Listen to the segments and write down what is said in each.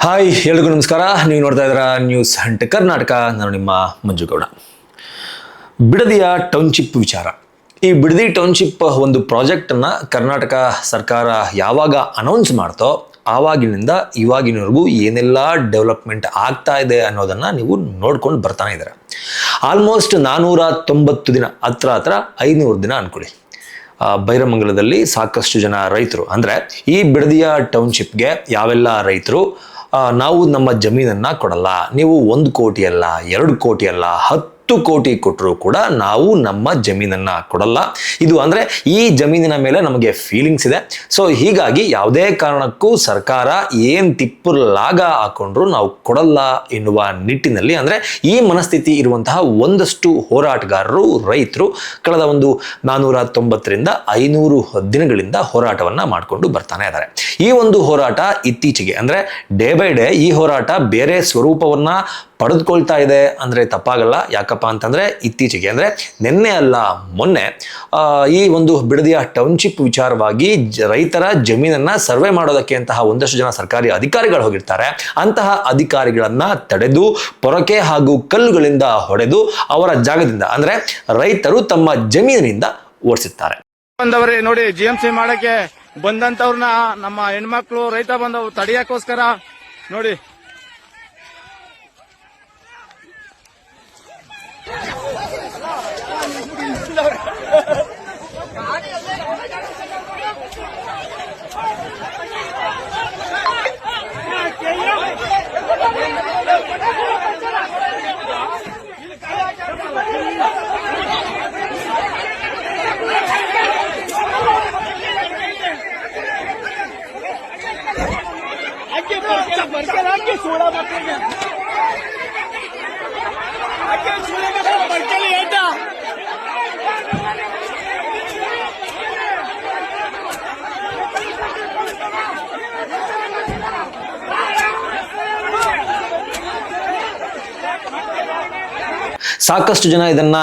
Hi ಎಲ್ರಿಗೂ ನಮಸ್ಕಾರ. ನೀವು ನೋಡ್ತಾ ಇದ್ದೀರಾ ನ್ಯೂಸ್ ಹಂಟ್ ಕರ್ನಾಟಕ. ನಾನು ನಿಮ್ಮ ಮಂಜುಗೌಡ. ಬಿಡದಿಯ ಟೌನ್ಶಿಪ್ ವಿಚಾರ. ಈ ಬಿಡದಿ ಟೌನ್ಶಿಪ್ ಒಂದು ಪ್ರಾಜೆಕ್ಟನ್ನು ಕರ್ನಾಟಕ ಸರ್ಕಾರ ಯಾವಾಗ ಅನೌನ್ಸ್ ಮಾಡ್ತೋ ಆವಾಗಿನಿಂದ ಇವಾಗಿನವರೆಗೂ ಏನೆಲ್ಲ ಡೆವಲಪ್ಮೆಂಟ್ ಆಗ್ತಾ ಇದೆ ಅನ್ನೋದನ್ನು ನೀವು ನೋಡ್ಕೊಂಡು ಬರ್ತಾನೆ ಇದ್ದೀರ. ಆಲ್ಮೋಸ್ಟ್ 490 ದಿನ, ಹತ್ರ 500 ದಿನ ಅಂದ್ಕೊಳ್ಳಿ. ಬೈರಮಂಗಲದಲ್ಲಿ ಸಾಕಷ್ಟು ಜನ ರೈತರು, ಅಂದರೆ ಈ ಬಿಡದಿಯ ಟೌನ್ಶಿಪ್ಗೆ ಯಾವೆಲ್ಲ ರೈತರು ನಾವು ನಮ್ಮ ಜಮೀನನ್ನು ಕೊಡಲ್ಲ, ನೀವು 1 ಕೋಟಿ ಅಲ್ಲ, 2 ಕೋಟಿ ಅಲ್ಲ, 10 ಕೋಟಿ ಕೊಟ್ಟರು ಕೂಡ ನಾವು ನಮ್ಮ ಜಮೀನನ್ನು ಕೊಡಲ್ಲ. ಇದು ಅಂದರೆ ಈ ಜಮೀನಿನ ಮೇಲೆ ನಮಗೆ ಫೀಲಿಂಗ್ಸ್ ಇದೆ. ಸೊ ಹೀಗಾಗಿ ಯಾವುದೇ ಕಾರಣಕ್ಕೂ ಸರ್ಕಾರ ಏನು ತಿಪ್ಪುಲಾಗ ಹಾಕೊಂಡ್ರು ನಾವು ಕೊಡಲ್ಲ ಎನ್ನುವ ನಿಟ್ಟಿನಲ್ಲಿ, ಅಂದರೆ ಈ ಮನಸ್ಥಿತಿ ಇರುವಂತಹ ಒಂದಷ್ಟು ಹೋರಾಟಗಾರರು, ರೈತರು ಕಳೆದ ಒಂದು 490ರಿಂದ 500 ದಿನಗಳಿಂದ ಹೋರಾಟವನ್ನು ಮಾಡಿಕೊಂಡು ಬರ್ತಾನೆ ಇದ್ದಾರೆ. ಈ ಒಂದು ಹೋರಾಟ ಇತ್ತೀಚೆಗೆ, ಅಂದರೆ ಡೇ ಬೈ ಡೇ ಈ ಹೋರಾಟ ಬೇರೆ ಸ್ವರೂಪವನ್ನು ಪಡೆದುಕೊಳ್ತಾ ಇದೆ ಅಂದರೆ ತಪ್ಪಾಗಲ್ಲ. ಯಾಕಪ್ಪ ಅಂತಂದರೆ ಇತ್ತೀಚೆಗೆ, ಅಂದರೆ ನಿನ್ನೆ ಅಲ್ಲ ಮೊನ್ನೆ, ಈ ಒಂದು ಬಿಡದಿಯ ಟೌನ್ಶಿಪ್ ವಿಚಾರವಾಗಿ ರೈತರ ಜಮೀನನ್ನು ಸರ್ವೆ ಮಾಡೋದಕ್ಕೆ ಅಂತಹ ಒಂದಷ್ಟು ಜನ ಸರ್ಕಾರಿ ಅಧಿಕಾರಿಗಳು ಹೋಗಿರ್ತಾರೆ. ಅಂತಹ ಅಧಿಕಾರಿಗಳನ್ನು ತಡೆದು ಪೊರಕೆ ಹಾಗೂ ಕಲ್ಲುಗಳಿಂದ ಹೊಡೆದು ಅವರ ಜಾಗದಿಂದ, ಅಂದರೆ ರೈತರು ತಮ್ಮ ಜಮೀನಿನಿಂದ ಓಡಿಸುತ್ತಾರೆ. ಬಂದವ್ರೆ ನೋಡಿ, GMC ಮಾಡಕ್ಕೆ ಬಂದಂತವ್ರನ್ನ ನಮ್ಮ ಹೆಣ್ಮಕ್ಳು ರೈತ ಬಂದವ್ರು ತಡೆಯಕ್ಕೋಸ್ಕರ ನೋಡಿ ಸಾಕಷ್ಟು ಜನ ಇದನ್ನ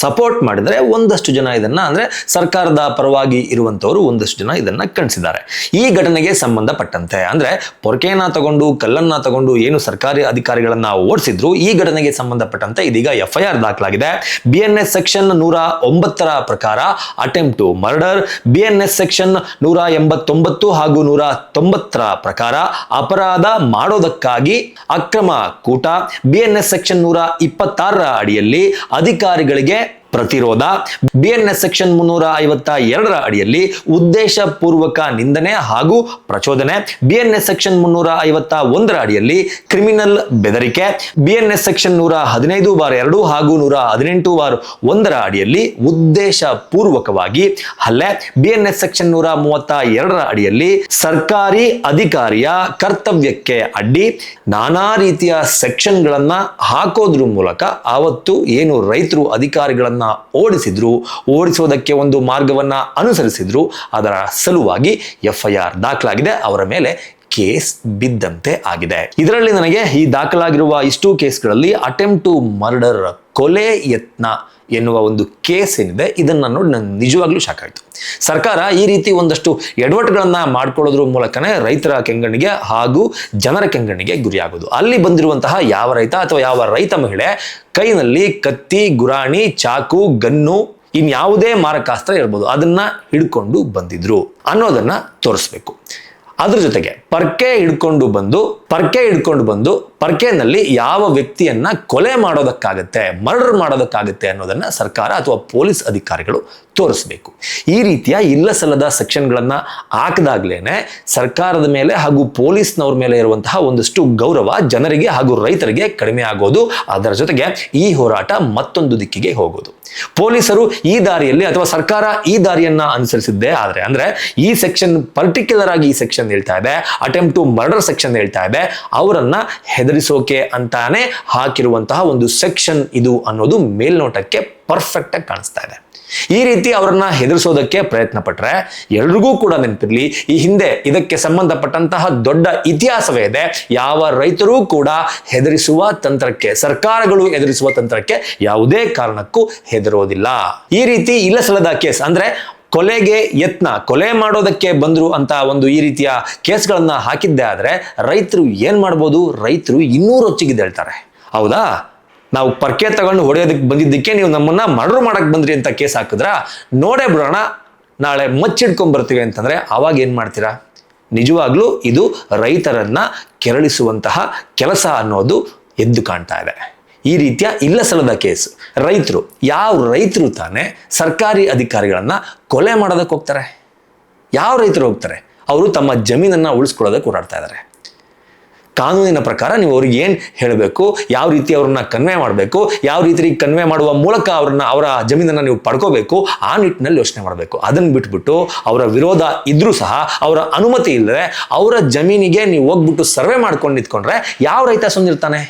ಸಪೋರ್ಟ್ ಮಾಡಿದರೆ, ಒಂದಷ್ಟು ಜನ ಇದನ್ನ, ಅಂದ್ರೆ ಸರ್ಕಾರದ ಪರವಾಗಿ ಇರುವಂತವರು ಒಂದಷ್ಟು ಜನ ಇದನ್ನ ಖಂಡಿಸಿದ್ದಾರೆ. ಈ ಘಟನೆಗೆ ಸಂಬಂಧಪಟ್ಟಂತೆ, ಅಂದ್ರೆ ಪೊರಕೆಯನ್ನ ತಗೊಂಡು ಕಲ್ಲನ್ನ ತಗೊಂಡು ಏನು ಸರ್ಕಾರಿ ಅಧಿಕಾರಿಗಳನ್ನ ಓಡಿಸಿದ್ರು, ಈ ಘಟನೆಗೆ ಸಂಬಂಧಪಟ್ಟಂತೆ ಇದೀಗ FIR ದಾಖಲಾಗಿದೆ. BNS ಸೆಕ್ಷನ್ 109 ಪ್ರಕಾರ attempt to murder, BNS section 189 ಹಾಗೂ 190 ಪ್ರಕಾರ ಅಪರಾಧ ಮಾಡೋದಕ್ಕಾಗಿ ಅಕ್ರಮ ಕೂಟ, BNS ಸೆಕ್ಷನ್ 126 ಅಡಿಯಲ್ಲಿ ಅಧಿಕಾರಿಗಳಿಗೆ ಪ್ರತಿರೋಧ, BNS ಸೆಕ್ಷನ್ 352 ಅಡಿಯಲ್ಲಿ ಉದ್ದೇಶ ಪೂರ್ವಕ ನಿಂದನೆ ಹಾಗೂ ಪ್ರಚೋದನೆ, BNS ಸೆಕ್ಷನ್ 351 ಅಡಿಯಲ್ಲಿ ಕ್ರಿಮಿನಲ್ ಬೆದರಿಕೆ, BNS ಸೆಕ್ಷನ್ 115/2 ಹಾಗೂ 118/1 ಅಡಿಯಲ್ಲಿ ಉದ್ದೇಶ ಪೂರ್ವಕವಾಗಿ ಹಲ್ಲೆ, BNS ಸೆಕ್ಷನ್ 132 ಅಡಿಯಲ್ಲಿ ಸರ್ಕಾರಿ ಅಧಿಕಾರಿಯ ಕರ್ತವ್ಯಕ್ಕೆ ಅಡ್ಡಿ, ನಾನಾ ರೀತಿಯ ಸೆಕ್ಷನ್ಗಳನ್ನ ಹಾಕೋದ್ರ ಮೂಲಕ ಆವತ್ತು ಏನು ರೈತರು ಅಧಿಕಾರಿಗಳನ್ನ ಓಡಿಸೋದಕ್ಕೆ ಒಂದು ಮಾರ್ಗವನ್ನ ಅನುಸರಿಸಿದ್ರು. ಅದರ ಸಲುವಾಗಿ FIR ದಾಖಲಾಗಿದೆ, ಅವರ ಮೇಲೆ ಕೇಸ್ ಬಿದ್ದಂತೆ ಆಗಿದೆ. ಇದರಲ್ಲಿ ನನಗೆ ಈ ದಾಖಲಾಗಿರುವ ಇಷ್ಟು ಕೇಸ್ಗಳಲ್ಲಿ ಅಟೆಂಪ್ಟ್ ಟು ಮರ್ಡರ್, ಕೊಲೆ ಯತ್ನ ಎನ್ನುವ ಒಂದು ಕೇಸ್ ಏನಿದೆ, ಇದನ್ನ ನೋಡಿ ನಾನು ನಿಜವಾಗ್ಲೂ ಶಾಕ್ ಆಯಿತು. ಸರ್ಕಾರ ಈ ರೀತಿ ಒಂದಷ್ಟು ಎಡವಟ್ಟುಗಳನ್ನ ಮಾಡ್ಕೊಳ್ಳೋದ್ರ ಮೂಲಕನೇ ರೈತರ ಕೆಂಗಣ್ಣಿಗೆ ಹಾಗೂ ಜನರ ಕೆಂಗಣ್ಣಿಗೆ ಗುರಿಯಾಗೋದು. ಅಲ್ಲಿ ಬಂದಿರುವಂತಹ ಯಾವ ರೈತ ಅಥವಾ ಯಾವ ರೈತ ಮಹಿಳೆ ಕೈನಲ್ಲಿ ಕತ್ತಿ, ಗುರಾಣಿ, ಚಾಕು, ಗನ್ನು, ಇನ್ಯಾವುದೇ ಮಾರಕಾಸ್ತ್ರ ಇರ್ಬೋದು, ಅದನ್ನ ಹಿಡ್ಕೊಂಡು ಬಂದಿದ್ರು ಅನ್ನೋದನ್ನ ತೋರಿಸ್ಬೇಕು. ಅದ್ರ ಜೊತೆಗೆ ಪರ್ಕೆ ಹಿಡ್ಕೊಂಡು ಬಂದು ಪರ್ಕೆನಲ್ಲಿ ಯಾವ ವ್ಯಕ್ತಿಯನ್ನ ಕೊಲೆ ಮಾಡೋದಕ್ಕಾಗತ್ತೆ, ಮರ್ಡರ್ ಮಾಡೋದಕ್ಕಾಗತ್ತೆ ಅನ್ನೋದನ್ನ ಸರ್ಕಾರ ಅಥವಾ ಪೊಲೀಸ್ ಅಧಿಕಾರಿಗಳು ತೋರಿಸಬೇಕು. ಈ ರೀತಿಯ ಇಲ್ಲಸಲ್ಲದ ಸೆಕ್ಷನ್ಗಳನ್ನ ಹಾಕದಾಗ್ಲೇನೆ ಸರ್ಕಾರದ ಮೇಲೆ ಹಾಗೂ ಪೊಲೀಸ್ನವ್ರ ಮೇಲೆ ಇರುವಂತಹ ಒಂದಷ್ಟು ಗೌರವ ಜನರಿಗೆ ಹಾಗೂ ರೈತರಿಗೆ ಕಡಿಮೆ ಆಗೋದು. ಅದರ ಜೊತೆಗೆ ಈ ಹೋರಾಟ ಮತ್ತೊಂದು ದಿಕ್ಕಿಗೆ ಹೋಗೋದು. ಪೊಲೀಸರು ಈ ದಾರಿಯಲ್ಲಿ ಅಥವಾ ಸರ್ಕಾರ ಈ ದಾರಿಯನ್ನ ಅನುಸರಿಸಿದ್ದೇ ಆದ್ರೆ, ಅಂದ್ರೆ ಈ ಸೆಕ್ಷನ್ ಪರ್ಟಿಕ್ಯುಲರ್ ಆಗಿ ಈ ಸೆಕ್ಷನ್ ಹೇಳ್ತಾ ಇದೆ, ಅಟೆಂಪ್ಟ್ ಟು ಮರ್ಡರ್ ಸೆಕ್ಷನ್ ಹೇಳ್ತಾ ಇದೆ, ಅವರನ್ನ ಹೆದರಿಸೋಕೆ ಅಂತಾನೆ ಹಾಕಿರುವಂತಹ ಒಂದು ಸೆಕ್ಷನ್ ಇದು ಅನ್ನೋದು ಮೇಲ್ನೋಟಕ್ಕೆ ಪರ್ಫೆಕ್ಟ್ ಆಗಿ ಕಾಣಿಸ್ತಾ ಇದೆ. ಈ ರೀತಿ ಅವರನ್ನ ಹೆದರಿಸೋದಕ್ಕೆ ಪ್ರಯತ್ನ ಪಟ್ರೆ ಎಲ್ರಿಗೂ ಕೂಡ ನೆನಪಿರ್ಲಿ, ಈ ಹಿಂದೆ ಇದಕ್ಕೆ ಸಂಬಂಧಪಟ್ಟಂತಹ ದೊಡ್ಡ ಇತಿಹಾಸವೇ ಇದೆ. ಯಾವ ರೈತರೂ ಕೂಡ ಹೆದರಿಸುವ ತಂತ್ರಕ್ಕೆ, ಸರ್ಕಾರಗಳು ಹೆದರಿಸುವ ತಂತ್ರಕ್ಕೆ ಯಾವುದೇ ಕಾರಣಕ್ಕೂ ಹೆದರೋದಿಲ್ಲ. ಈ ರೀತಿ ಇಲ್ಲಸಲ್ಲದ ಕೇಸ್, ಅಂದ್ರೆ ಕೊಲೆಗೆ ಯತ್ನ, ಕೊಲೆ ಮಾಡೋದಕ್ಕೆ ಬಂದ್ರು ಅಂತ ಒಂದು ಈ ರೀತಿಯ ಕೇಸ್ಗಳನ್ನ ಹಾಕಿದ್ದೆ ಆದ್ರೆ ರೈತರು ಏನ್ ಮಾಡ್ಬೋದು? ರೈತರು ಇನ್ನೂರು ಹೊಚ್ಚಿಗಿದ್ದು ಹೇಳ್ತಾರೆ. ಹೌದಾ, ನಾವು ಪರ್ಕೆ ತಗೊಂಡು ಹೊಡೆಯೋದಕ್ಕೆ ಬಂದಿದ್ದಕ್ಕೆ ನೀವು ನಮ್ಮನ್ನ ಮರ್ಡರ್ ಮಾಡಕ್ ಬಂದ್ರಿ ಅಂತ ಕೇಸ್ ಹಾಕಿದ್ರ ನೋಡೇ ಬಿಡೋಣ, ನಾಳೆ ಮಚ್ಚಿಡ್ಕೊಂಡ್ ಬರ್ತೀವಿ ಅಂತಂದ್ರೆ ಅವಾಗ ಏನ್ ಮಾಡ್ತೀರಾ? ನಿಜವಾಗ್ಲೂ ಇದು ರೈತರನ್ನ ಕೆರಳಿಸುವಂತಹ ಕೆಲಸ ಅನ್ನೋದು ಎದ್ದು ಕಾಣ್ತಾ ಇದೆ. ಈ ರೀತಿಯ ಇಲ್ಲ ಸಲ್ಲದ ಕೇಸ್. ಯಾವ ರೈತರು ತಾನೇ ಸರ್ಕಾರಿ ಅಧಿಕಾರಿಗಳನ್ನ ಕೊಲೆ ಮಾಡೋದಕ್ಕೆ ಹೋಗ್ತಾರೆ? ಯಾವ ರೈತರು ಹೋಗ್ತಾರೆ? ಅವರು ತಮ್ಮ ಜಮೀನನ್ನ ಉಳಿಸ್ಕೊಳ್ಳೋದಕ್ಕೆ ಹೋರಾಡ್ತಾ ಇದ್ದಾರೆ. ಕಾನೂನಿನ ಪ್ರಕಾರ ನೀವು ಅವ್ರಿಗೆ ಏನ್ ಹೇಳಬೇಕು, ಯಾವ ರೀತಿ ಅವ್ರನ್ನ ಕನ್ವೆ ಮಾಡಬೇಕು, ಯಾವ ರೀತಿ ಕನ್ವೆ ಮಾಡುವ ಮೂಲಕ ಅವರ ಜಮೀನನ್ನ ನೀವು ಪಡ್ಕೋಬೇಕು, ಆ ನಿಟ್ಟಿನಲ್ಲಿ ಯೋಚನೆ ಮಾಡಬೇಕು. ಅದನ್ನ ಬಿಟ್ಬಿಟ್ಟು ಅವರ ವಿರೋಧ ಇದ್ರೂ ಸಹ ಅವರ ಅನುಮತಿ ಇಲ್ಲದೆ ಅವರ ಜಮೀನಿಗೆ ನೀವು ಹೋಗ್ಬಿಟ್ಟು ಸರ್ವೆ ಮಾಡ್ಕೊಂಡು ನಿಂತ್ಕೊಂಡ್ರೆ ಯಾವ ರೈತ ಸುಮ್ಮನಿರ್ತಾನೆ?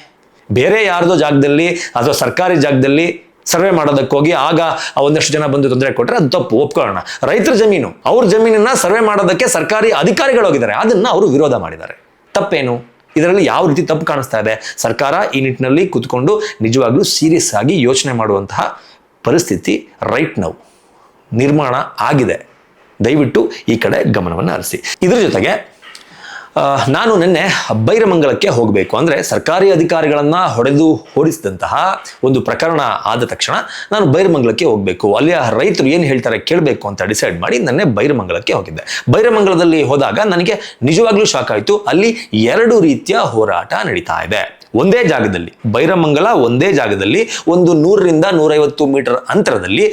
ಬೇರೆ ಯಾರ್ದೋ ಜಾಗದಲ್ಲಿ ಅಥವಾ ಸರ್ಕಾರಿ ಜಾಗದಲ್ಲಿ ಸರ್ವೆ ಮಾಡೋದಕ್ಕೆ ಹೋಗಿ ಆಗ ಒಂದಷ್ಟು ಜನ ಬಂದು ತೊಂದರೆ ಕೊಟ್ಟರೆ ಅದು ತಪ್ಪು, ಒಪ್ಕೊಳ್ಳೋಣ. ರೈತರ ಜಮೀನು, ಅವ್ರ ಜಮೀನನ್ನ ಸರ್ವೆ ಮಾಡೋದಕ್ಕೆ ಸರ್ಕಾರಿ ಅಧಿಕಾರಿಗಳು ಹೋಗಿದ್ದಾರೆ, ಅದನ್ನ ಅವರು ವಿರೋಧ ಮಾಡಿದ್ದಾರೆ. ತಪ್ಪೇನು? ಇದರಲ್ಲಿ ಯಾವ ರೀತಿ ತಪ್ಪು ಕಾಣಿಸ್ತಾ ಇದೆ? ಸರ್ಕಾರ ಈ ನಿಟ್ಟಿನಲ್ಲಿ ಕೂತ್ಕೊಂಡು ನಿಜವಾಗ್ಲೂ ಸೀರಿಯಸ್ ಆಗಿ ಯೋಚನೆ ಮಾಡುವಂತಹ ಪರಿಸ್ಥಿತಿ ರೈಟ್ ನೌ ನಿರ್ಮಾಣ ಆಗಿದೆ. ದಯವಿಟ್ಟು ಈ ಕಡೆ ಗಮನವನ್ನು ಹರಿಸಿ. ಇದ್ರ ಜೊತೆಗೆ ನಾನು ನಿನ್ನೆ ಬೈರಮಂಗಲಕ್ಕೆ ಹೋಗಬೇಕು, ಅಂದರೆ ಸರ್ಕಾರಿ ಅಧಿಕಾರಿಗಳನ್ನ ಹೊಡೆದು ಓಡಿಸಿದಂತಹ ಒಂದು ಪ್ರಕರಣ ಆದ ತಕ್ಷಣ ನಾನು ಬೈರಮಂಗಲಕ್ಕೆ ಹೋಗಬೇಕು, ಅಲ್ಲಿಯ ರೈತರು ಏನು ಹೇಳ್ತಾರೆ ಕೇಳಬೇಕು ಅಂತ ಡಿಸೈಡ್ ಮಾಡಿ ನನ್ನೆ ಬೈರಮಂಗಲಕ್ಕೆ ಹೋಗಿದ್ದೆ. ಬೈರಮಂಗಲದಲ್ಲಿ ಹೋದಾಗ ನನಗೆ ನಿಜವಾಗ್ಲೂ ಶಾಕ್ ಆಯಿತು. ಅಲ್ಲಿ 2 ರೀತಿಯ ಹೋರಾಟ ನಡೀತಾ ಇದೆ ಒಂದೇ ಜಾಗದಲ್ಲಿ. ಬೈರಮಂಗಲ ಒಂದೇ ಜಾಗದಲ್ಲಿ ಒಂದು 100ರಿಂದ 150 ಮೀಟರ್ ಅಂತರದಲ್ಲಿ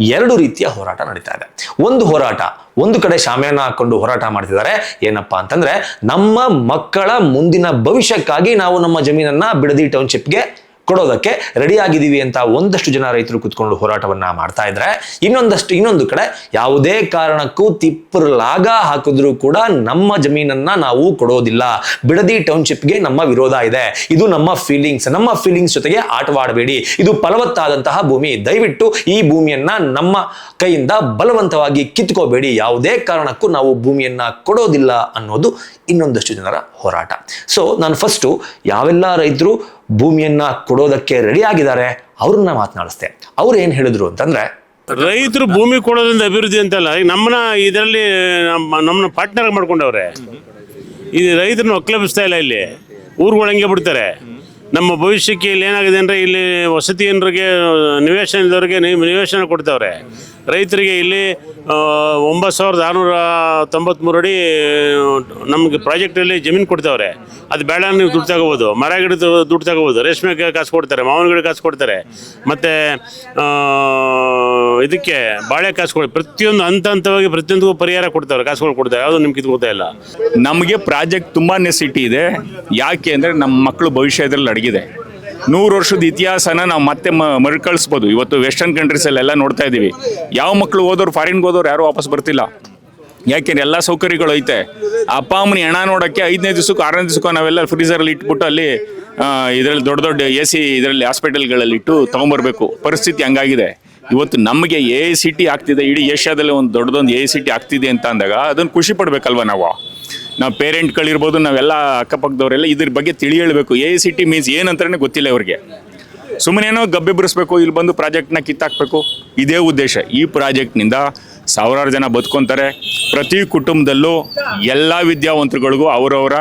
2 ರೀತಿಯ ಹೋರಾಟ ನಡೀತಾ ಇದೆ. ಒಂದು ಹೋರಾಟ, ಒಂದು ಕಡೆ ಶಾಮಿಯಾನ ಹಾಕೊಂಡು ಹೋರಾಟ ಮಾಡ್ತಿದ್ದಾರೆ. ಏನಪ್ಪಾ ಅಂತಂದ್ರೆ, ನಮ್ಮ ಮಕ್ಕಳ ಮುಂದಿನ ಭವಿಷ್ಯಕ್ಕಾಗಿ ನಾವು ನಮ್ಮ ಜಮೀನನ್ನ ಬಿಡದಿ ಟೌನ್ಶಿಪ್ಗೆ ಕೊಡೋದಕ್ಕೆ ರೆಡಿ ಆಗಿದ್ದೀವಿ ಅಂತ ಒಂದಷ್ಟು ಜನ ರೈತರು ಕುತ್ಕೊಂಡು ಹೋರಾಟವನ್ನ ಮಾಡ್ತಾ ಇದ್ರೆ, ಇನ್ನೊಂದು ಕಡೆ ಯಾವುದೇ ಕಾರಣಕ್ಕೂ ತಿಪ್ಪರ್ಲಾಗ ಹಾಕಿದ್ರು ಕೂಡ ನಮ್ಮ ಜಮೀನನ್ನ ನಾವು ಕೊಡೋದಿಲ್ಲ, ಬಿಡದಿ ಟೌನ್ಶಿಪ್ಗೆ ನಮ್ಮ ವಿರೋಧ ಇದೆ, ಇದು ನಮ್ಮ ಫೀಲಿಂಗ್ಸ್ ಜೊತೆಗೆ ಆಟವಾಡಬೇಡಿ, ಇದು ಫಲವತ್ತಾದಂತಹ ಭೂಮಿ, ದಯವಿಟ್ಟು ಈ ಭೂಮಿಯನ್ನ ನಮ್ಮ ಕೈಯಿಂದ ಬಲವಂತವಾಗಿ ಕಿತ್ಕೋಬೇಡಿ, ಯಾವುದೇ ಕಾರಣಕ್ಕೂ ನಾವು ಭೂಮಿಯನ್ನ ಕೊಡೋದಿಲ್ಲ ಅನ್ನೋದು ಇನ್ನೊಂದಷ್ಟು ಜನರ ಹೋರಾಟ. ಸೊ ನಾನು ಫಸ್ಟು ಯಾವೆಲ್ಲ ರೈತರು ಭೂಮಿಯನ್ನ ಕೊಡೋದಕ್ಕೆ ರೆಡಿ ಆಗಿದ್ದಾರೆ ಅವ್ರನ್ನ ಮಾತನಾಡಿಸ್ತೆ. ಅವ್ರು ಏನ್ ಹೇಳಿದ್ರು ಅಂತಂದ್ರೆ, ರೈತರು ಭೂಮಿ ಕೊಡೋದ್ರಿಂದ ಅಭಿವೃದ್ಧಿ ಅಂತಲ್ಲ, ನಮ್ಮನ್ನ ಇದರಲ್ಲಿ ನಮ್ಮನ್ನ ಪಾರ್ಟ್ನರ್ ಮಾಡ್ಕೊಂಡವ್ರೆ. ಇದು ರೈತರನ್ನ ಒಕ್ಕಲೆಬ್ಬಿಸ್ತಾ ಇಲ್ಲ, ಇಲ್ಲಿ ಊರುಗಳಂಗೆ ಬಿಡ್ತಾರೆ. ನಮ್ಮ ಭವಿಷ್ಯಕ್ಕೆ ಇಲ್ಲಿ ಏನಾಗಿದೆ ಅಂದರೆ, ಇಲ್ಲಿ ವಸತಿ ಜನರಿಗೆ ನಿವೇಶನದವ್ರಿಗೆ ನಿವೇಶನ ಕೊಡ್ತಾವ್ರೆ. ರೈತರಿಗೆ ಇಲ್ಲಿ 9693 ಅಡಿ ನಮಗೆ ಪ್ರಾಜೆಕ್ಟಲ್ಲಿ ಜಮೀನು ಕೊಡ್ತಾವ್ರೆ. ಅದು ಬೇಡ ನೀವು ದುಡ್ಡು ತಗೋಬೋದು, ಮರ ಗಿಡದ ದುಡ್ಡು ತಗೋಬೋದು, ರೇಷ್ಮೆ ಕಾಸು ಕೊಡ್ತಾರೆ, ಮಾವಿನ ಗಿಡ ಕಾಸು ಕೊಡ್ತಾರೆ, ಮತ್ತು ಇದಕ್ಕೆ ಬಾಳೆ ಕಾಸು ಕೊಡ್ತಾರೆ. ಪ್ರತಿಯೊಂದು ಹಂತವಾಗಿ ಪ್ರತಿಯೊಂದಕ್ಕೂ ಪರಿಹಾರ ಕೊಡ್ತಾರೆ, ಕಾಸುಗಳು ಕೊಡ್ತಾರೆ. ಯಾವುದು ನಿಮ್ಗೆ ಇದು ಗೊತ್ತಾ ಇಲ್ಲ. ನಮಗೆ ಪ್ರಾಜೆಕ್ಟ್ ತುಂಬಾ ನೆಸಿಟಿ ಇದೆ. ಯಾಕೆ ಅಂದರೆ ನಮ್ಮ ಮಕ್ಕಳು ಭವಿಷ್ಯ ಇದರಲ್ಲಿ ಅಡಗಿದೆ. 100 ವರ್ಷದ ಇತಿಹಾಸನ ನಾವು ಮತ್ತೆ ಮರುಕಳಿಸ್ಬೋದು. ಇವತ್ತು ವೆಸ್ಟರ್ನ್ ಕಂಟ್ರೀಸಲ್ಲೆಲ್ಲ ನೋಡ್ತಾ ಇದ್ದೀವಿ, ಯಾವ ಮಕ್ಕಳು ಹೋದವ್ರು ಫಾರಿನ್ಗೆ ಹೋದವ್ರು ಯಾರು ವಾಪಸ್ ಬರ್ತಿಲ್ಲ. ಯಾಕೆಂದ್ರೆ ಎಲ್ಲ ಸೌಕರ್ಯಗಳು ಐತೆ. ಅಪ್ಪ ಅಮ್ಮನ ಹೆಣ ನೋಡೋಕ್ಕೆ 5ನೇ ದಿವಸಕ್ಕೂ 6ನೇ ದಿವಸಕ್ಕೂ ನಾವೆಲ್ಲ ಫ್ರೀಸರಲ್ಲಿ ಇಟ್ಬಿಟ್ಟು ಅಲ್ಲಿ ಇದರಲ್ಲಿ ದೊಡ್ಡ AC ಇದರಲ್ಲಿ ಹಾಸ್ಪಿಟಲ್ಗಳಲ್ಲಿ ಇಟ್ಟು ತೊಗೊಂಬರ್ಬೇಕು. ಪರಿಸ್ಥಿತಿ ಹಂಗಾಗಿದೆ. ಇವತ್ತು ನಮಗೆ AICT ಆಗ್ತಿದೆ, ಇಡೀ ಏಷ್ಯಾದಲ್ಲಿ ಒಂದು ದೊಡ್ಡದೊಂದು AICT ಆಗ್ತಿದೆ ಅಂತ ಅಂದಾಗ ಅದನ್ನು ಖುಷಿ ಪಡ್ಬೇಕಲ್ವ ನಾವು ಪೇರೆಂಟ್ಗಳಿರ್ಬೋದು, ನಾವೆಲ್ಲ ಅಕ್ಕಪಕ್ಕದವರೆಲ್ಲ ಇದ್ರ ಬಗ್ಗೆ ತಿಳಿ ಹೇಳಬೇಕು. AICT ಮೀನ್ಸ್ ಏನಂತಾನೆ ಗೊತ್ತಿಲ್ಲ ಅವ್ರಿಗೆ. ಸುಮ್ಮನೇನೋ ಗಬ್ಬೆಬ್ಬರಿಸ್ಬೇಕು, ಇಲ್ಲಿ ಬಂದು ಪ್ರಾಜೆಕ್ಟ್ನ ಕಿತ್ತಾಕಬೇಕು, ಇದೇ ಉದ್ದೇಶ. ಈ ಪ್ರಾಜೆಕ್ಟ್ನಿಂದ ಸಾವಿರಾರು ಜನ ಬದುಕೊಂತಾರೆ. ಪ್ರತಿ ಕುಟುಂಬದಲ್ಲೂ ಎಲ್ಲ ವಿದ್ಯಾವಂತರುಗಳಿಗೂ ಅವರವರ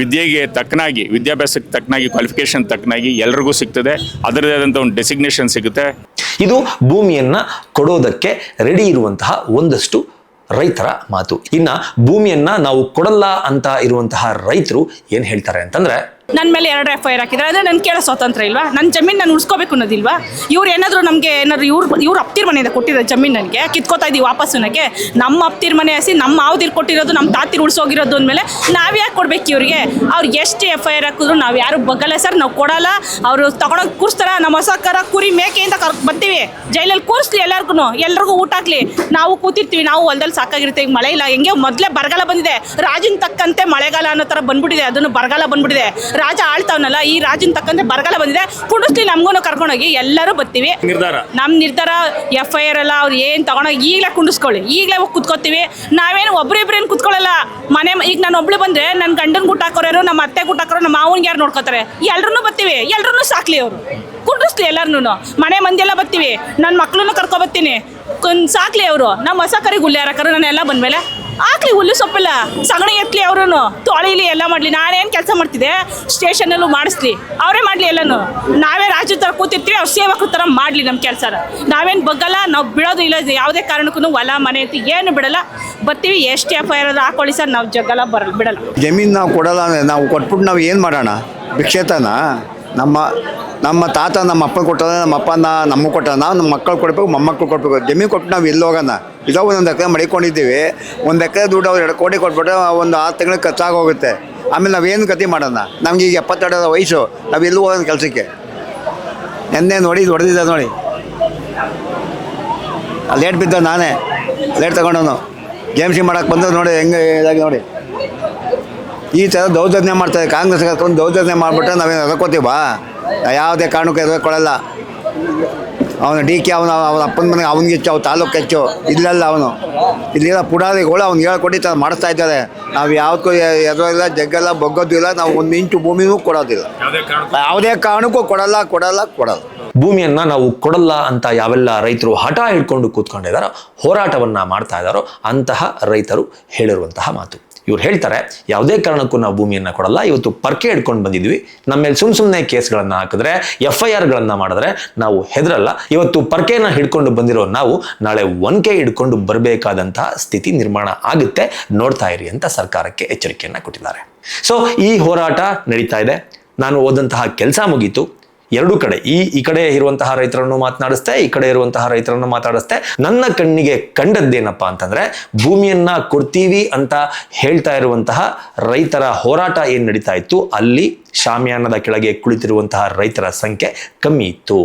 ವಿದ್ಯೆಗೆ ತಕ್ಕನಾಗಿ, ವಿದ್ಯಾಭ್ಯಾಸಕ್ಕೆ ತಕ್ಕನಾಗಿ, ಕ್ವಾಲಿಫಿಕೇಶನ್ ತಕ್ಕನಾಗಿ ಎಲ್ರಿಗೂ ಸಿಗ್ತದೆ. ಅದರದೇ ಆದಂಥ ಒಂದು ಡೆಸಿಗ್ನೇಷನ್ ಸಿಗುತ್ತೆ. ಇದು ಭೂಮಿಯನ್ನ ಕೊಡೋದಕ್ಕೆ ರೆಡಿ ಇರುವಂತಹ ಒಂದಷ್ಟು ರೈತರ ಮಾತು. ಇನ್ನ ಭೂಮಿಯನ್ನ ನಾವು ಕೊಡಲ್ಲ ಅಂತ ಇರುವಂತಹ ರೈತರು ಏನ್ ಹೇಳ್ತಾರೆ ಅಂತಂದ್ರೆ, ನನ್ನ ಮೇಲೆ 2 FIR ಹಾಕಿದ್ರೆ ಅಂದರೆ ನನ್ನ ಕೇಳೋ ಸ್ವಾತಂತ್ರ್ಯ ಇಲ್ವಾ? ನನ್ನ ಜಮೀನು ನಾನು ಉಳಿಸ್ಕೋಬೇಕು ಅನ್ನೋದಿಲ್ವಾ? ಇವ್ರು ಏನಾದರೂ ನಮಗೆ ಇವ್ರು ಅಪ್ತಿರ್ ಮನೆಯಿಂದ ಕೊಟ್ಟಿರೋ ಜಮೀನು ನನಗೆ ಕಿತ್ಕೋತಾ ಇದ್ದೀವಿ ವಾಪಸ್ಸು. ನನಗೆ ನಮ್ಮ ಅಪ್ತಿರ್ ಮನೆ ಹಸಿ ನಮ್ಮ ಮಾವದಿರು ಕೊಟ್ಟಿರೋದು, ನಮ್ಮ ತಾತಿರು ಉಳಿಸೋಗಿರೋದು ಅಂದಮೇಲೆ ನಾವು ಯಾಕೆ ಕೊಡ್ಬೇಕು ಇವ್ರಿಗೆ? ಅವ್ರಿಗೆ ಎಷ್ಟು FIR ಹಾಕಿದ್ರು ನಾವು ಯಾರು ಬಗ್ಗಲ್ಲ ಸರ್, ನಾವು ಕೊಡಲ್ಲ. ಅವರು ತಗೊಂಡೋಗಿ ಕೂರಿಸ್ತಾರ, ನಮ್ಮ ಹೊಸಕರ ಕುರಿ ಮೇಕೆ ಅಂತ ಬರ್ತೀವಿ, ಜೈಲಲ್ಲಿ ಕೂರಿಸ್ಲಿ, ಎಲ್ರಿಗೂ ಊಟ ಹಾಕ್ಲಿ, ನಾವು ಕೂತಿರ್ತೀವಿ, ನಾವು ಹೊಲದಲ್ಲಿ ಸಾಕಾಗಿರ್ತೀವಿ. ಮಳೆ ಇಲ್ಲ, ಹೆಂಗೆ ಮೊದಲೇ ಬರಗಾಲ ಬಂದಿದೆ, ರಾಜಿನ ತಕ್ಕಂತೆ ಮಳೆಗಾಲ ಅನ್ನೋ ಥರ ಬಂದ್ಬಿಟ್ಟಿದೆ, ಅದನ್ನು ಬರಗಾಲ ಬಂದ್ಬಿಟ್ಟಿದೆ. ರಾಜ ಆಳ್ತಾವನಲ್ಲ, ಈ ರಾಜನ ತಕ್ಕಂತೆ ಬರಗಾಲ ಬಂದಿದೆ, ಕುಡಿಸ್ಲಿ, ನಮಗೂ ಕರ್ಕೊಂಡೋಗಿ ಎಲ್ಲರೂ ಬರ್ತೀವಿ. ನಮ್ಮ ನಿರ್ಧಾರ FIR ಎಲ್ಲ ಅವ್ರು ಏನು ತಗೊಂಡೋಗಿ ಈಗಲೇ ಕುಂಡಿಸ್ಕೊಳ್ಳಿ, ಈಗಲೇ ಹೋಗಿ ಕುತ್ಕೋತೀವಿ. ನಾವೇನು ಒಬ್ರಿಬ್ರೇನು ಕುತ್ಕೊಳ್ಳಲ್ಲ. ಈಗ ನಾನು ಒಬ್ಳು ಬಂದರೆ ನನ್ನ ಗಂಡನ ಗುಟ್ಟ ಹಾಕೋರು, ನಮ್ಮ ಅತ್ತೆ ಗುಟ್ಟ ಹಾಕೋರು, ನಮ್ಮ ಮಾವನಿಗೆ ಯಾರು ನೋಡ್ಕೋತಾರೆ? ಎಲ್ಲರೂ ಬರ್ತೀವಿ, ಎಲ್ಲರೂ ಸಾಕ್ಲಿ, ಅವರು ಕುಂಡಿಸ್ಲಿ, ಎಲ್ಲರೂ ಮನೆ ಮಂದಿ ಎಲ್ಲ ಬರ್ತೀವಿ, ನನ್ನ ಮಕ್ಕಳನ್ನು ಕರ್ಕೊಬರ್ತೀನಿ, ಸಾಕ್ಲಿ ಅವರು. ನಮ್ಮ ಹೊಸ ಕರಿಗೆ ಹುಲ್ಲು ಯಾರಕ್ಕಾರು ನಾನು ಎಲ್ಲ ಬಂದ್ಮೇಲೆ ಹಾಕ್ಲಿ ಹುಲ್ಲು ಸೊಪ್ಪೆಲ್ಲ, ಸಗಣಿ ಎತ್ಲಿ ಅವರು, ತೊಳಿಲಿ ಎಲ್ಲ ಮಾಡಲಿ. ನಾನೇನು ಕೆಲಸ ಮಾಡ್ತಿದ್ದೆ, ಸ್ಟೇಷನಲ್ಲೂ ಮಾಡಿಸ್ಲಿ, ಅವರೇ ಮಾಡಲಿ ಎಲ್ಲನೂ. ನಾವೇ ರಾಜ್ಯದ ಥರ ಕೂತಿರ್ತೀವಿ, ಅವ್ರು ಸೇವಕರ ಥರ ಮಾಡಲಿ ನಮ್ಮ ಕೆಲಸನ. ನಾವೇನು ಬಗ್ಗಲ್ಲ, ನಾವು ಬಿಡೋದು ಇಲ್ಲ. ಯಾವುದೇ ಕಾರಣಕ್ಕೂ ಹೊಲ ಮನೆ ಅಂತ ಏನು ಬಿಡಲ್ಲ. ಬರ್ತೀವಿ, ಎಷ್ಟು FIR ಹಾಕೊಳ್ಳಿ ಸರ್, ನಾವು ಜಗ್ಗಲ್ಲ ಬಿಡಲ್ಲ. ಜಮೀನು ನಾವು ಕೊಡಲ್ಲ ಅಂದರೆ ನಾವು ಕೊಟ್ಬಿಟ್ಟು ನಾವು ಏನು ಮಾಡೋಣ? ಭಿಕ್ಷೇತನ ನಮ್ಮ ತಾತ ನಮ್ಮ ಅಪ್ಪನ ಕೊಟ್ಟಾಗ ನಮ್ಮ ಅಪ್ಪನ ನಮಗೆ ಕೊಟ್ಟ, ನಾವು ನಮ್ಮ ಮಕ್ಕಳು ಕೊಡಬೇಕು, ಮೊಮ್ಮಕ್ಕಳು ಕೊಡಬೇಕು. ಜಮೀನು ಕೊಟ್ಟು ನಾವು ಎಲ್ಲಿ ಹೋಗೋಣ? ಇದೋ ಒಂದೊಂದು ಎಕರೆ ಮಡಿಕೊಂಡಿದ್ದೀವಿ, 1 ಎಕರೆ ದುಡ್ಡು ಅವ್ರು 2 ಕೋಟಿ ಕೊಟ್ಬಿಟ್ರೆ ಒಂದು 6 ತಿಂಗಳು ಖರ್ಚಾಗೋಗುತ್ತೆ. ಆಮೇಲೆ ನಾವೇನು ಗತಿ ಮಾಡೋಣ? ನಮ್ಗೆ ಈಗ 72 ವಯಸ್ಸು, ನಾವು ಎಲ್ಲೂ ಹೋಗೋಣ ಕೆಲಸಕ್ಕೆ? ನೆನ್ನೆ ನೋಡಿ ಹೊಡೆದಿದ್ದ ನೋಡಿ, ಲೇಟ್ ಬಿದ್ದ ನಾನೇ ಲೇಟ್ ತಗೊಂಡವನು. GMC ಮಾಡೋಕ್ಕೆ ಬಂದು ನೋಡಿ ಹೆಂಗೆ ಇದಾಗಿ ನೋಡಿ. ಈ ಥರ ದೌರ್ಜನ್ಯ ಮಾಡ್ತಾರೆ ಕಾಂಗ್ರೆಸ್ ಕರ್ಕೊಂಡು. ದೌರ್ಜನ್ಯ ಮಾಡಿಬಿಟ್ರೆ ನಾವೇನು ಎದಕ್ಕೋತೀವಾ? ಯಾವುದೇ ಕಾರಣಕ್ಕೂ ಎದಕ್ಕೊಳ್ಳಲ್ಲ. ಅವನು DK ಅವನ ಅಪ್ಪನ ಮನೆಗೆ ಅವ್ನಿಗೆ ಹೆಚ್ಚು, ಅವ್ನು ತಾಲೂಕು ಹೆಚ್ಚು. ಇಲ್ಲಲ್ಲ ಅವನು, ಇಲ್ಲಿರೋ ಪುಡಾರಿಗಳು ಅವ್ನು ಹೇಳ್ಕೊಟ್ಟು ಥರ ಮಾಡಿಸ್ತಾ ಇದ್ದಾರೆ. ನಾವು ಯಾವ್ದಕ್ಕೂ ಎದುರಿಲ್ಲ, ಜಗ್ಗಲ್ಲ, ಬಗ್ಗೋದು ಇಲ್ಲ. ನಾವು 1 ಇಂಚು ಭೂಮಿನೂ ಕೊಡೋದಿಲ್ಲ, ಯಾವುದೇ ಕಾರಣಕ್ಕೂ ಕೊಡಲ್ಲ. ಭೂಮಿಯನ್ನ ನಾವು ಕೊಡಲ್ಲ ಅಂತ ಯಾವೆಲ್ಲ ರೈತರು ಹಠ ಹಿಡ್ಕೊಂಡು ಕೂತ್ಕೊಂಡಿದ್ದಾರೋ, ಹೋರಾಟವನ್ನ ಮಾಡ್ತಾ ಇದ್ದಾರೋ, ಅಂತಹ ರೈತರು ಹೇಳಿರುವಂತಹ ಮಾತು. ಇವ್ರು ಹೇಳ್ತಾರೆ, ಯಾವುದೇ ಕಾರಣಕ್ಕೂ ನಾವು ಭೂಮಿಯನ್ನ ಕೊಡಲ್ಲ. ಇವತ್ತು ಪರ್ಕೆ ಹಿಡ್ಕೊಂಡು ಬಂದಿದ್ವಿ, ನಮ್ಮ ಮೇಲೆ ಸುಮ್ಮನೆ ಕೇಸ್ಗಳನ್ನ ಹಾಕಿದ್ರೆ, FIRಗಳನ್ನ ಮಾಡಿದ್ರೆ ನಾವು ಹೆದರಲ್ಲ. ಇವತ್ತು ಪರ್ಕೆನ ಹಿಡ್ಕೊಂಡು ಬಂದಿರೋ ನಾವು ನಾಳೆ 1K ಹಿಡ್ಕೊಂಡು ಬರಬೇಕಾದಂತಹ ಸ್ಥಿತಿ ನಿರ್ಮಾಣ ಆಗುತ್ತೆ, ನೋಡ್ತಾ ಇರಿ ಅಂತ ಸರ್ಕಾರಕ್ಕೆ ಎಚ್ಚರಿಕೆಯನ್ನ ಕೊಟ್ಟಿದ್ದಾರೆ. ಸೊ ಈ ಹೋರಾಟ ನಡೀತಾ ಇದೆ. ನಾನು ಓದಂತಹ ಕೆಲಸ ಮುಗೀತು. ಎರಡೂ ಕಡೆ, ಈ ಕಡೆ ಇರುವಂತಹ ರೈತರನ್ನು ಮಾತನಾಡಿಸ್ತೆ, ಈ ಕಡೆ ಇರುವಂತಹ ರೈತರನ್ನು ಮಾತಾಡಿಸ್ತೆ. ನನ್ನ ಕಣ್ಣಿಗೆ ಕಂಡದ್ದೇನಪ್ಪ ಅಂತಂದ್ರೆ, ಭೂಮಿಯನ್ನ ಕೊಡ್ತೀವಿ ಅಂತ ಹೇಳ್ತಾ ಇರುವಂತಹ ರೈತರ ಹೋರಾಟ ಏನ್ ನಡೀತಾ ಇತ್ತು, ಅಲ್ಲಿ ಶಾಮಿಯಾನದ ಕೆಳಗೆ ಕುಳಿತಿರುವಂತಹ ರೈತರ ಸಂಖ್ಯೆ ಕಮ್ಮಿ ಇತ್ತು.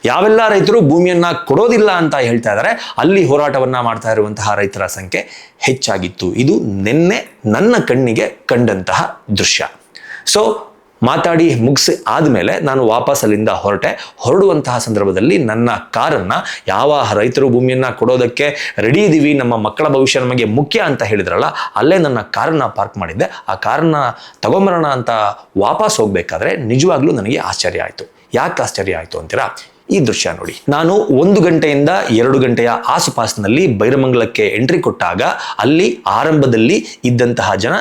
ಯಾವೆಲ್ಲ ರೈತರು ಭೂಮಿಯನ್ನ ಕೊಡೋದಿಲ್ಲ ಅಂತ ಹೇಳ್ತಾ ಇದ್ದಾರೆ, ಅಲ್ಲಿ ಹೋರಾಟವನ್ನ ಮಾಡ್ತಾ ಇರುವಂತಹ ರೈತರ ಸಂಖ್ಯೆ ಹೆಚ್ಚಾಗಿತ್ತು. ಇದು ನಿನ್ನೆ ನನ್ನ ಕಣ್ಣಿಗೆ ಕಂಡಂತಹ ದೃಶ್ಯ. ಸೊ ಮಾತಾಡಿ ಮುಗಿಸಿ ಆದಮೇಲೆ ನಾನು ವಾಪಸ್ ಅಲ್ಲಿಂದ ಹೊರಡುವಂತಹ ಸಂದರ್ಭದಲ್ಲಿ ನನ್ನ ಕಾರನ್ನು ಯಾವ ರೈತರು ಭೂಮಿಯನ್ನು ಕೊಡೋದಕ್ಕೆ ರೆಡಿ ಇದ್ದೀವಿ, ನಮ್ಮ ಮಕ್ಕಳ ಭವಿಷ್ಯ ನಮಗೆ ಮುಖ್ಯ ಅಂತ ಹೇಳಿದ್ರಲ್ಲ, ಅಲ್ಲೇ ನನ್ನ ಕಾರನ್ನು ಪಾರ್ಕ್ ಮಾಡಿದ್ದೆ. ಆ ಕಾರನ್ನು ತಗೊಂಬರೋಣ ಅಂತ ವಾಪಸ್ ಹೋಗಬೇಕಾದ್ರೆ ನಿಜವಾಗ್ಲೂ ನನಗೆ ಆಶ್ಚರ್ಯ ಆಯಿತು. ಯಾಕೆ ಆಶ್ಚರ್ಯ ಆಯಿತು ಅಂತೀರಾ? ಈ ದೃಶ್ಯ ನೋಡಿ. ನಾನು 1 ಗಂಟೆಯಿಂದ 2 ಗಂಟೆಯ ಆಸುಪಾಸಿನಲ್ಲಿ ಬೈರಮಂಗಲಕ್ಕೆ ಎಂಟ್ರಿ ಕೊಟ್ಟಾಗ ಅಲ್ಲಿ ಆರಂಭದಲ್ಲಿ ಇದ್ದಂತಹ ಜನ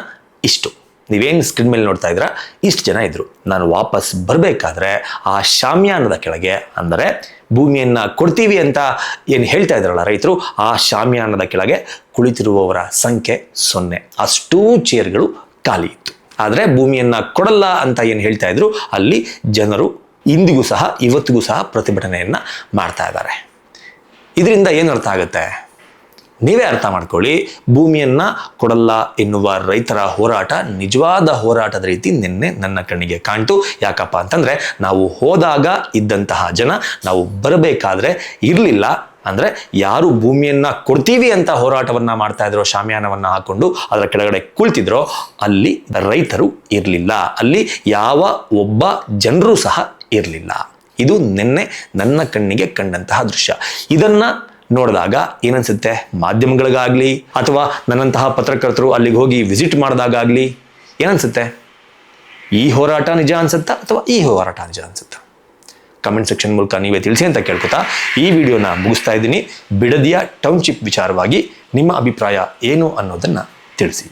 ಇಷ್ಟು, ನೀವೇನು ಸ್ಕ್ರೀನ್ ಮೇಲೆ ನೋಡ್ತಾ ಇದ್ದೀರಾ, ಇಷ್ಟು ಜನ ಇದ್ರು. ನಾನು ವಾಪಸ್ ಬರಬೇಕಾದ್ರೆ ಆ ಶಾಮಿಯಾನದ ಕೆಳಗೆ, ಅಂದರೆ ಭೂಮಿಯನ್ನ ಕೊಡ್ತೀವಿ ಅಂತ ಏನು ಹೇಳ್ತಾ ಇದ್ರಲ್ಲ ರೈತರು, ಆ ಶಾಮಿಯಾನದ ಕೆಳಗೆ ಕುಳಿತಿರುವವರ ಸಂಖ್ಯೆ 0. ಅಷ್ಟೂ ಚೇರ್ಗಳು ಖಾಲಿ ಇತ್ತು. ಆದರೆ ಭೂಮಿಯನ್ನ ಕೊಡಲ್ಲ ಅಂತ ಏನು ಹೇಳ್ತಾ ಇದ್ರು, ಅಲ್ಲಿ ಜನರು ಇಂದಿಗೂ ಸಹ, ಇವತ್ತಿಗೂ ಸಹ ಪ್ರತಿಭಟನೆಯನ್ನ ಮಾಡ್ತಾ ಇದ್ದಾರೆ. ಇದರಿಂದ ಏನು ಅರ್ಥ ಆಗುತ್ತೆ? ನೀವೇ ಅರ್ಥ ಮಾಡ್ಕೊಳ್ಳಿ. ಭೂಮಿಯನ್ನ ಕೊಡಲ್ಲ ಎನ್ನುವ ರೈತರ ಹೋರಾಟ ನಿಜವಾದ ಹೋರಾಟದ ರೀತಿ ನಿನ್ನೆ ನನ್ನ ಕಣ್ಣಿಗೆ ಕಾಣ್ತು. ಯಾಕಪ್ಪ ಅಂತಂದ್ರೆ, ನಾವು ಹೋದಾಗ ಇದ್ದಂತಹ ಜನ ನಾವು ಬರಬೇಕಾದ್ರೆ ಇರಲಿಲ್ಲ. ಅಂದ್ರೆ ಯಾರು ಭೂಮಿಯನ್ನ ಕೊಡ್ತೀವಿ ಅಂತ ಹೋರಾಟವನ್ನ ಮಾಡ್ತಾ ಇದ್ರೋ, ಶಾಮಿಯಾನವನ್ನ ಹಾಕೊಂಡು ಅದರ ಕೆಳಗಡೆ ಕುಳಿತಿದ್ರೋ, ಅಲ್ಲಿ ರೈತರು ಇರಲಿಲ್ಲ. ಅಲ್ಲಿ ಯಾವ ಒಬ್ಬ ಜನರು ಸಹ ಇರಲಿಲ್ಲ. ಇದು ನಿನ್ನೆ ನನ್ನ ಕಣ್ಣಿಗೆ ಕಂಡಂತಹ ದೃಶ್ಯ. ಇದನ್ನ ನೋಡಿದಾಗ ಏನನ್ಸುತ್ತೆ? ಮಾಧ್ಯಮಗಳಿಗಾಗ್ಲಿ ಅಥವಾ ನನ್ನಂತಹ ಪತ್ರಕರ್ತರು ಅಲ್ಲಿಗೆ ಹೋಗಿ ವಿಸಿಟ್ ಮಾಡಿದಾಗಲಿ ಏನನ್ಸುತ್ತೆ? ಈ ಹೋರಾಟ ನಿಜ ಅನ್ಸುತ್ತಾ ಅಥವಾ ಈ ಹೋರಾಟ ನಿಜ ಅನ್ಸುತ್ತಾ? ಕಮೆಂಟ್ ಸೆಕ್ಷನ್ ಮೂಲಕ ನೀವೇ ತಿಳಿಸಿ ಅಂತ ಕೇಳ್ಕೊತಾ ಈ ವಿಡಿಯೋನ ಮುಗಿಸ್ತಾ ಇದ್ದೀನಿ. ಬಿಡದಿಯ ಟೌನ್ಶಿಪ್ ವಿಚಾರವಾಗಿ ನಿಮ್ಮ ಅಭಿಪ್ರಾಯ ಏನು ಅನ್ನೋದನ್ನ ತಿಳಿಸಿ.